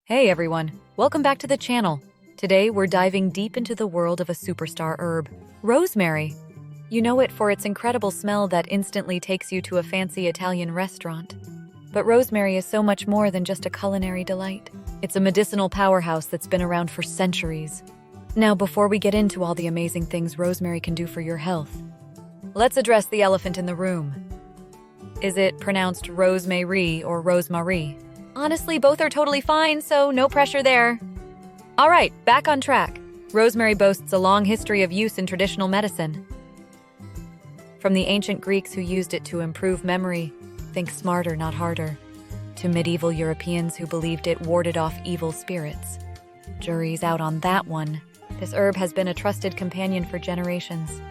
Hey everyone, welcome back to the channel. Today we're diving deep into the world of a superstar herb, rosemary. You know it for its incredible smell that instantly takes you to a fancy Italian restaurant. But rosemary is so much more than just a culinary delight. It's a medicinal powerhouse that's been around for centuries. Now, before we get into all the amazing things rosemary can do for your health, let's address the elephant in the room. Is it pronounced Rosemary or Rosemary? Honestly, both are totally fine, so no pressure there. All right, back on track. Rosemary boasts a long history of use in traditional medicine. From the ancient Greeks who used it to improve memory, think smarter, not harder, to medieval Europeans who believed it warded off evil spirits. Jury's out on that one. This herb has been a trusted companion for generations.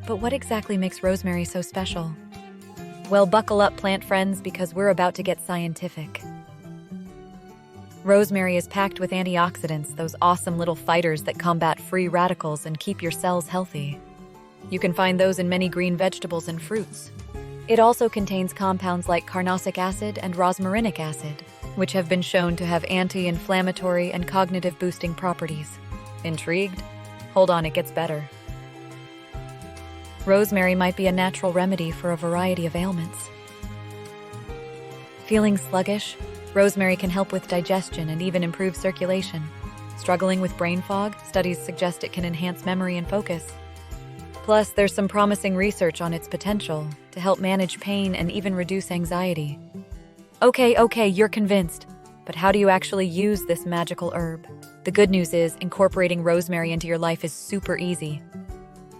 But what exactly makes rosemary so special? Well, buckle up, plant friends, because we're about to get scientific. Rosemary is packed with antioxidants, those awesome little fighters that combat free radicals and keep your cells healthy. You can find those in many green vegetables and fruits. It also contains compounds like carnosic acid and rosmarinic acid, which have been shown to have anti-inflammatory and cognitive-boosting properties. Intrigued? Hold on, it gets better. Rosemary might be a natural remedy for a variety of ailments. Feeling sluggish? Rosemary can help with digestion and even improve circulation. Struggling with brain fog? Studies suggest it can enhance memory and focus. Plus, there's some promising research on its potential to help manage pain and even reduce anxiety. Okay, you're convinced. But how do you actually use this magical herb? The good news is, incorporating rosemary into your life is super easy.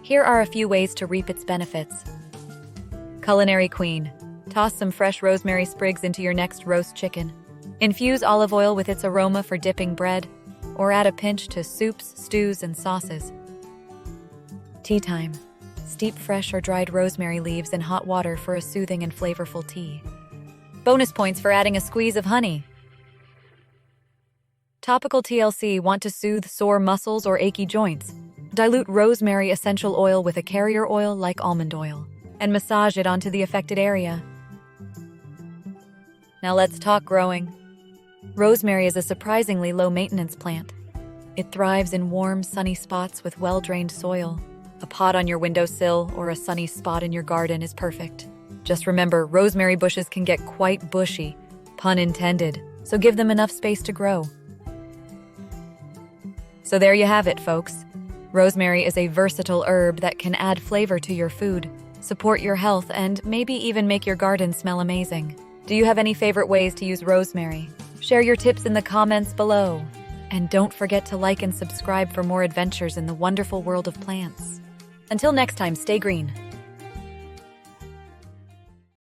Here are a few ways to reap its benefits. Culinary queen. Toss some fresh rosemary sprigs into your next roast chicken. Infuse olive oil with its aroma for dipping bread, or add a pinch to soups, stews, and sauces. Tea time. Steep fresh or dried rosemary leaves in hot water for a soothing and flavorful tea. Bonus points for adding a squeeze of honey. Topical TLC. Want to soothe sore muscles or achy joints? Dilute rosemary essential oil with a carrier oil like almond oil, and massage it onto the affected area. Now let's talk growing. Rosemary is a surprisingly low-maintenance plant. It thrives in warm, sunny spots with well-drained soil. A pot on your windowsill or a sunny spot in your garden is perfect. Just remember, rosemary bushes can get quite bushy, pun intended, so give them enough space to grow. So there you have it, folks. Rosemary is a versatile herb that can add flavor to your food, support your health, and maybe even make your garden smell amazing. Do you have any favorite ways to use rosemary? Share your tips in the comments below. And don't forget to like and subscribe for more adventures in the wonderful world of plants. Until next time, stay green.